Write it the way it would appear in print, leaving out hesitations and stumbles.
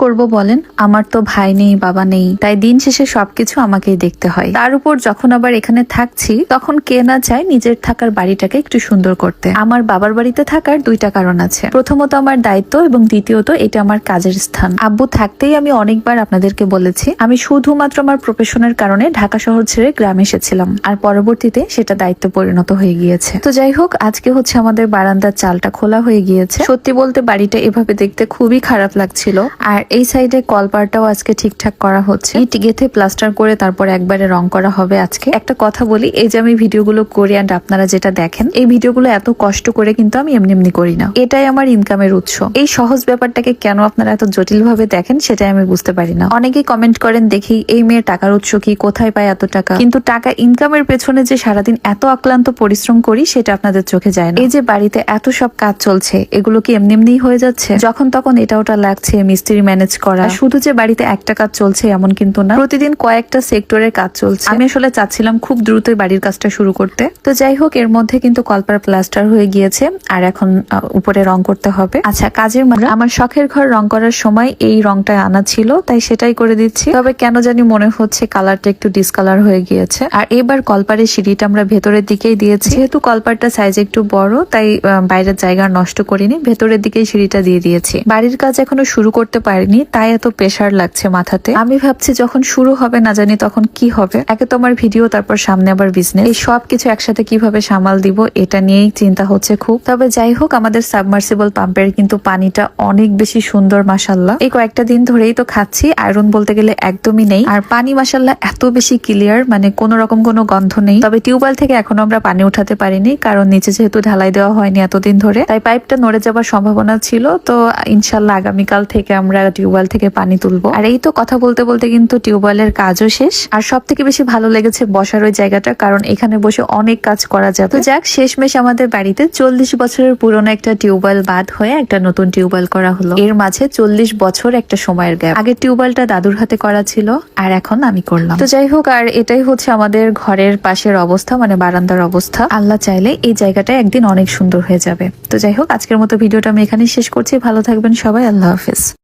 করব বলেন? আমার তো ভাই নেই, বাবা নেই, তাই দিন শেষে সবকিছু আমাকেই দেখতে হয়। তার উপর যখন আবার এখানে থাকছি তখন কে না চায় নিজের থাকার বাড়িটাকে একটু সুন্দর করতে। আমার বাবার বাড়িতে থাকার দুইটা কারণ আছে। প্রথমত আমার দায়িত্ব এবং দ্বিতীয়ত এটা আমার কাজের স্থান। আব্বু থাকতেই আমি অনেকবার আপনাদেরকে বলেছি আমি শুধুমাত্র আমার প্রফেশনের কারণে ঢাকা শহর ছেড়ে গ্রামে এসেছিলাম, আর পরবর্তীতে সেটা দায়িত্ব পরিণত হয়ে গিয়েছে। তো যাই হোক, আজকে হচ্ছে আমাদের বারান্দার চালটা খোলা হয়ে গিয়েছে। সত্যি বলতে বাড়িটা এভাবে দেখতে খুবই খারাপ লাগছিল। আর এই সাইডে কলপারটাও আজকে ঠিকঠাক করা হচ্ছে, ইট গেথে প্লাস্টার করে তারপর একবারে রং করা হবে আজকে। একটা কথা বলি, এই যে আমি ভিডিওগুলো করি আর আপনারা যেটা দেখেন, এই ভিডিওগুলো এত কষ্ট করে কিন্তু আমি এমনি এমনি করি না। এটাই আমার ইনকামের উৎস। এই সহজ ব্যাপারটাকে কেন আপনারা এত জটিল ভাবে দেখেন সেটাই আমি বুঝতে পারি না। অনেকেই কমেন্ট করেন দেখি এই মেয়ের টাকার উৎস কি, কোথায় পায় এত টাকা, কিন্তু টাকা ইনকামের পেছনে যে সারাদিন এত আক্লান্ত পরিশ্রম করি সেটা আপনাদের চোখে যায় না। এই যে বাড়িতে এত সব কাজ চলছে, এগুলো কি এমনি এমনি হয়ে যাচ্ছে? যখন তখন এটা ওটা লাগছে, মিস্ত্রি ম্যানেজ করা। শুধু যে বাড়িতে একটা কাজ চলছে এমন কিন্তু না, প্রতিদিন কয়েকটা সেক্টরের কাজ চলছে। আমি আসলে চাচ্ছিলাম খুব দ্রুত বাড়ির কাজটা শুরু করতে। তো যাই হোক, এর মধ্যে কিন্তু কলপার প্লাস্টার হয়ে গিয়েছে আর এখন উপরে রং করতে হবে। আচ্ছা, কাজের মানে আমার শখের ঘর রং করার সময় এই রংটা আনা ছিল, তাই সেটাই করে দিচ্ছি। তবে কেন জানি মনে হচ্ছে কালারটা একটু ডিসকালার হয়ে গিয়েছে। আর এবার কলপারের সিঁড়িটা আমরা ভেতরের দিকেই দিয়েছি। যেহেতু কলপারটা সাইজ একটু বড়, তাই বাইরের জায়গা নষ্ট করিনি, ভেতরের দিকেই সিঁড়িটা দিয়ে দিয়েছি। বাড়ির কাজ এখনো শুরু করতে পারিনি, তাই এত প্রেসার লাগছে মাথাতে। আমি ভাবছি যখন শুরু হবে না জানি তখন কি হবে। একে তো আমার ভিডিও, তারপর সামনে আবার বিজনেস, এই সব কিছু একসাথে কিভাবে সামাল দিব এটা নিয়েই চিন্তা হচ্ছে খুব। তবে যাই হোক, আমাদের সাবমার্সিবল পাম্পের কিন্তু পানিটা অনেক বেশি সুন্দর মাশাআল্লাহ। এই কয়েকটা দিন ধরেই তো খাচ্ছি, আয়রন বলতে গেলে একদমই নেই। আর পানি মাশাআল্লাহ এত বেশি ক্লিয়ার, মানে কোন রকম কোনো গন্ধ নেই। তবে টিউবওয়েল থেকে এখনো আমরা পানি উঠাতে পারিনি, কারণ নিচে যেহেতু ঢালাই দেওয়া হয়নি এতদিন ধরে, তাই পাইপটা নড়ে যাবার সম্ভাবনা ছিল। তো ইনশাল্লাহ আগামীকাল থেকে আমরা টিউবওয়েল থেকে পানি তুলবো। আর এই তো কথা বলতে বলতে কিন্তু টিউবওয়েলের কাজও শেষ। আর সব থেকে বেশি ভালো লেগেছে বসার ওই জায়গাটা, কারণ এখানে বসে অনেক কাজ করা যাবে। তো যাক, শেষমেশ আমাদের বাড়িতে 40 বছরের পুরনো একটা টিউবওয়েল বাদ হয়ে একটা নতুন টিউবওয়েল করা হলো। এর মাঝে 40 বছর একটা সময়ের গ্যাপ। আগে টিউবওয়েলটা দাদুর হাতে করা ছিল, আর এখন আমি করলাম। তো যাই হোক, আর এটাই হচ্ছে আমাদের ঘরের পাশের অবস্থা, মানে বারান্দার অবস্থা। আল্লাহ চাইলে এই জায়গাটা একদিন অনেক সুন্দর হয়ে যাবে। তো যাই হোক, আজকের মতো ভিডিওটা আমি এখানেই শেষ করছি। ভালো থাকবেন সবাই, আল্লাহ হাফেজ।